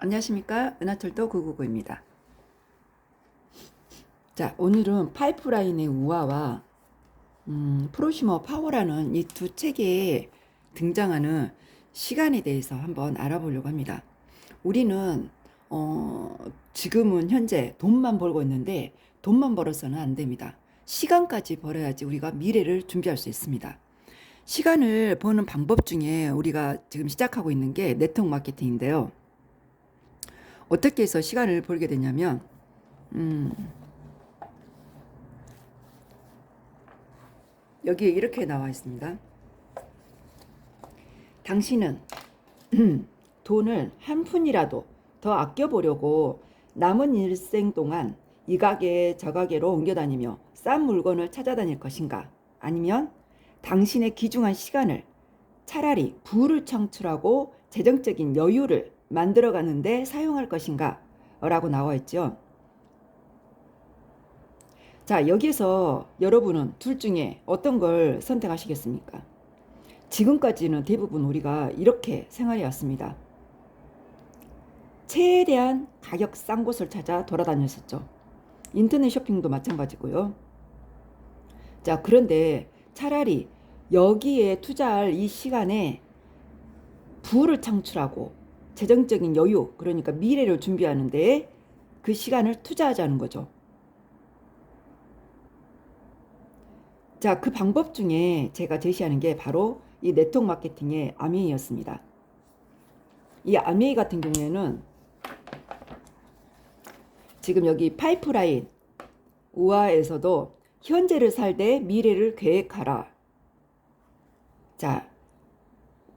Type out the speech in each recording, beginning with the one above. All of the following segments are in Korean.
안녕하십니까, 은하철도 999입니다. 자, 오늘은 파이프라인의 우화와 프로시머 파워라는 이 두 책에 등장하는 시간에 대해서 한번 알아보려고 합니다. 우리는 지금은 현재 돈만 벌고 있는데 돈만 벌어서는 안 됩니다. 시간까지 벌어야지 우리가 미래를 준비할 수 있습니다. 시간을 버는 방법 중에 우리가 지금 시작하고 있는 게 네트워크 마케팅인데요. 어떻게 해서 시간을 벌게 되냐면 여기에 이렇게 나와 있습니다. 당신은 돈을 한 푼이라도 더 아껴보려고 남은 일생 동안 이 가게 저 가게로 옮겨다니며 싼 물건을 찾아다닐 것인가? 아니면 당신의 귀중한 시간을 차라리 부를 창출하고 재정적인 여유를 만들어가는데 사용할 것인가? 라고 나와 있죠. 자, 여기에서 여러분은 둘 중에 어떤 걸 선택하시겠습니까? 지금까지는 대부분 우리가 이렇게 생활해 왔습니다. 최대한 가격 싼 곳을 찾아 돌아다녔었죠. 인터넷 쇼핑도 마찬가지고요. 자, 그런데 차라리 여기에 투자할 이 시간에 부를 창출하고 재정적인 여유, 그러니까 미래를 준비하는데 그 시간을 투자하자는 거죠. 자, 그 방법 중에 제가 제시하는 게 바로 이 네트워크 마케팅의 아메이였습니다. 이 아메이 같은 경우에는 지금 여기 파이프라인 우화에서도 현재를 살되 미래를 계획하라. 자,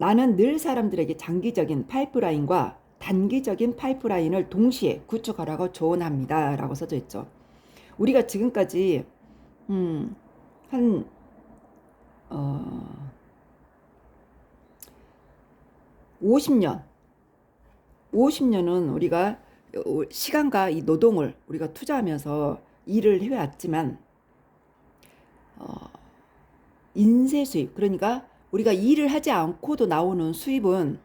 나는 늘 사람들에게 장기적인 파이프라인과 단기적인 파이프라인을 동시에 구축하라고 조언합니다. 라고 써져 있죠. 우리가 지금까지 한 50년은 우리가 시간과 이 노동을 우리가 투자하면서 일을 해왔지만 인쇄 수입, 그러니까 우리가 일을 하지 않고도 나오는 수입은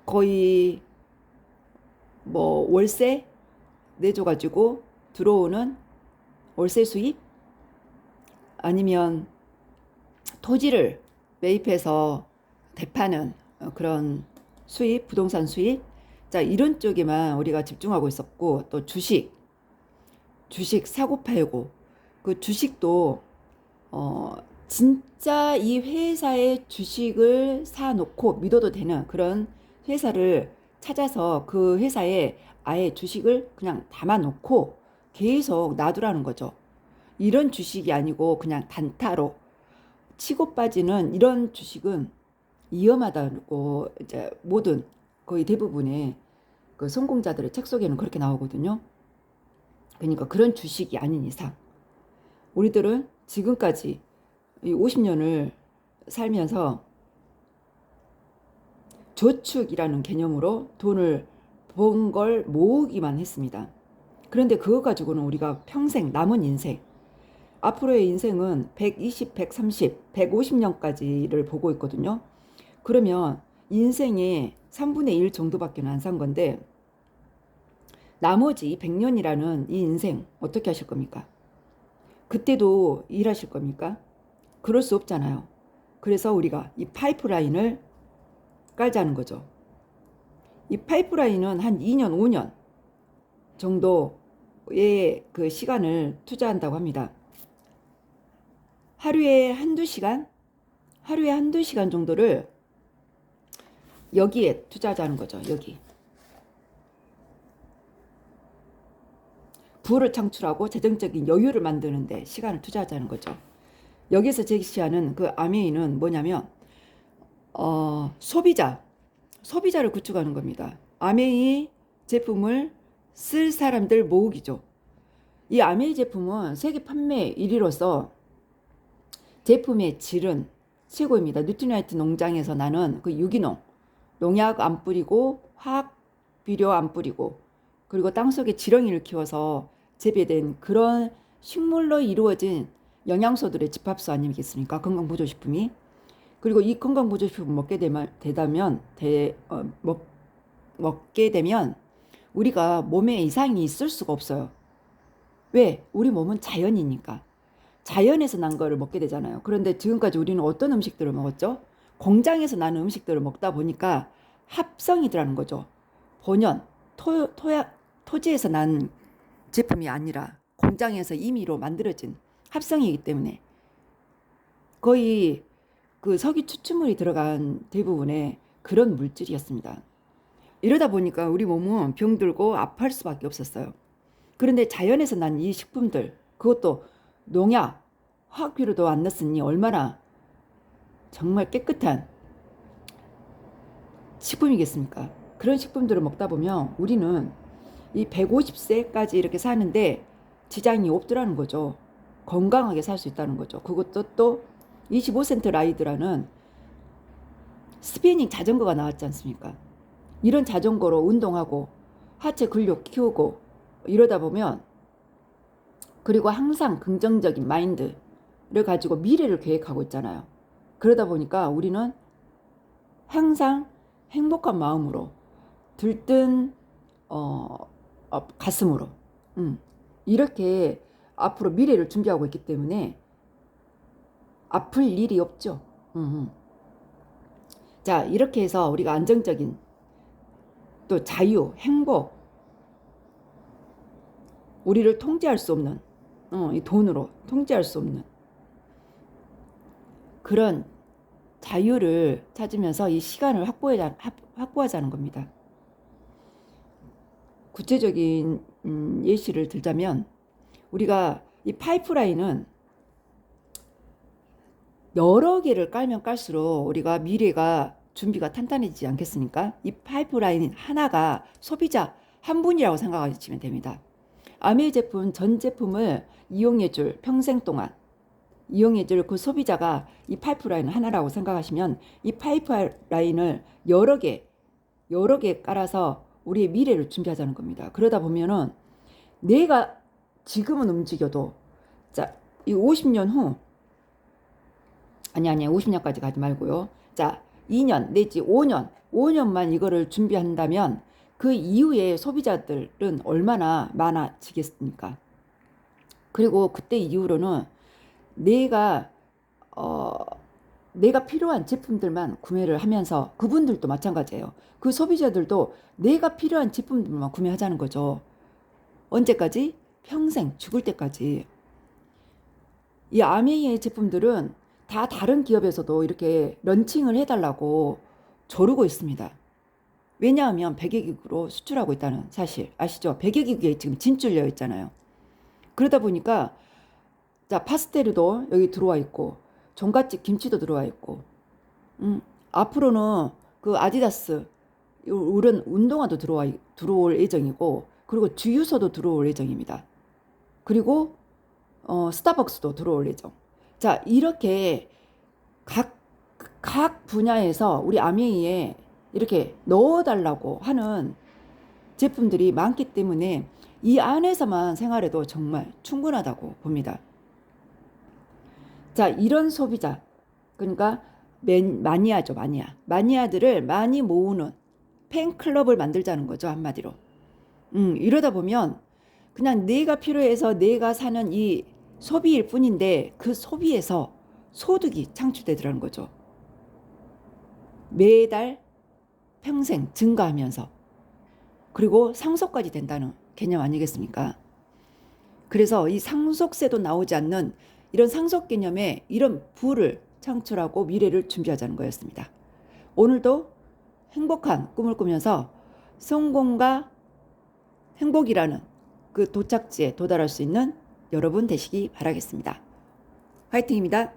거의 뭐 월세 내줘가지고 들어오는 월세 수입, 아니면 토지를 매입해서 대파는 그런 수입, 부동산 수입, 자, 이런 쪽에만 우리가 집중하고 있었고, 또 주식 사고 팔고, 그 주식도 진짜 이 회사의 주식을 사놓고 믿어도 되는 그런 회사를 찾아서 그 회사에 아예 주식을 그냥 담아놓고 계속 놔두라는 거죠. 이런 주식이 아니고 그냥 단타로 치고 빠지는 이런 주식은 위험하다고 이제 모든 거의 대부분의 그 성공자들의 책 속에는 그렇게 나오거든요. 그러니까 그런 주식이 아닌 이상 우리들은 지금까지 이 50년을 살면서 저축이라는 개념으로 돈을 번 걸 모으기만 했습니다. 그런데 그거 가지고는 우리가 평생 남은 인생, 앞으로의 인생은 120, 130, 150년까지를 보고 있거든요. 그러면 인생의 3분의 1 정도밖에 안 산 건데 나머지 100년이라는 이 인생 어떻게 하실 겁니까? 그때도 일하실 겁니까? 그럴 수 없잖아요. 그래서 우리가 이 파이프라인을 깔자는 거죠. 이 파이프라인은 한 2년, 5년 정도의 그 시간을 투자한다고 합니다. 하루에 한두 시간 정도를 여기에 투자하자는 거죠. 여기. 부를 창출하고 재정적인 여유를 만드는데 시간을 투자하자는 거죠. 여기서 제시하는 그 아메이는 뭐냐면 소비자를 구축하는 겁니다. 아메이 제품을 쓸 사람들 모으기죠. 이 아메이 제품은 세계 판매 1위로서 제품의 질은 최고입니다. 뉴트리나이트 농장에서 나는 그 유기농, 농약 안 뿌리고 화학 비료 안 뿌리고 그리고 땅속에 지렁이를 키워서 재배된 그런 식물로 이루어진 영양소들의 집합소 아니겠습니까? 건강보조식품이. 그리고 이 건강보조식품을 먹게 되다면 먹게 되면 우리가 몸에 이상이 있을 수가 없어요. 왜? 우리 몸은 자연이니까. 자연에서 난 거를 먹게 되잖아요. 그런데 지금까지 우리는 어떤 음식들을 먹었죠? 공장에서 나는 음식들을 먹다 보니까 합성이더라는 거죠. 본연, 토지에서 난 제품이 아니라 공장에서 임의로 만들어진 합성이기 때문에 거의 그 석유 추출물이 들어간 대부분의 그런 물질이었습니다. 이러다 보니까 우리 몸은 병들고 아파할 수밖에 없었어요. 그런데 자연에서 난 이 식품들, 그것도 농약, 화학비료도 안 넣었으니 얼마나 정말 깨끗한 식품이겠습니까? 그런 식품들을 먹다 보면 우리는 이 150세까지 이렇게 사는데 지장이 없더라는 거죠. 건강하게 살 수 있다는 거죠. 그것도 또 25센트 라이드라는 스피닝 자전거가 나왔지 않습니까? 이런 자전거로 운동하고 하체 근력 키우고 이러다 보면, 그리고 항상 긍정적인 마인드를 가지고 미래를 계획하고 있잖아요. 그러다 보니까 우리는 항상 행복한 마음으로 들뜬 가슴으로 이렇게 앞으로 미래를 준비하고 있기 때문에 아플 일이 없죠. 자, 이렇게 해서 우리가 안정적인 또 자유, 행복, 우리를 통제할 수 없는 이 돈으로 통제할 수 없는 그런 자유를 찾으면서 이 시간을 확보하자는 겁니다. 구체적인 예시를 들자면 우리가 이 파이프라인은 여러 개를 깔면 깔수록 우리가 미래가 준비가 탄탄해지지 않겠습니까? 이 파이프라인 하나가 소비자 한 분이라고 생각하시면 됩니다. 아메이 제품 전 제품을 이용해줄 평생 동안 이용해줄 그 소비자가 이 파이프라인 하나라고 생각하시면 이 파이프라인을 여러 개 깔아서 우리의 미래를 준비하자는 겁니다. 그러다 보면은 내가 지금은 움직여도 자, 이 50년 후 아니 50년까지 가지 말고요. 자, 2년 내지 5년만 이거를 준비한다면 그 이후에 소비자들은 얼마나 많아지겠습니까? 그리고 그때 이후로는 내가 필요한 제품들만 구매를 하면서 그분들도 마찬가지예요. 그 소비자들도 내가 필요한 제품들만 구매하자는 거죠. 언제까지? 평생 죽을 때까지. 이 아메이의 제품들은 다 다른 기업에서도 이렇게 런칭을 해달라고 조르고 있습니다. 왜냐하면 백여기구로 수출하고 있다는 사실 아시죠? 백여기구에 지금 진출되어 있잖아요. 그러다 보니까 자, 파스텔도 여기 들어와 있고 종갓집 김치도 들어와 있고 앞으로는 그 아디다스 이런 운동화도 들어올 예정이고, 그리고 주유소도 들어올 예정입니다. 그리고 스타벅스도 들어올 예정. 자, 이렇게 각 분야에서 우리 아메이에 이렇게 넣어달라고 하는 제품들이 많기 때문에 이 안에서만 생활해도 정말 충분하다고 봅니다. 자, 이런 소비자, 그러니까 마니아죠, 마니아들을 많이 모으는 팬클럽을 만들자는 거죠, 한마디로. 이러다 보면 그냥 내가 필요해서 내가 사는 이 소비일 뿐인데 그 소비에서 소득이 창출되더라는 거죠. 매달 평생 증가하면서, 그리고 상속까지 된다는 개념 아니겠습니까? 그래서 이 상속세도 나오지 않는 이런 상속 개념에 이런 부를 창출하고 미래를 준비하자는 거였습니다. 오늘도 행복한 꿈을 꾸면서 성공과 행복이라는 그 도착지에 도달할 수 있는 여러분 되시기 바라겠습니다. 화이팅입니다.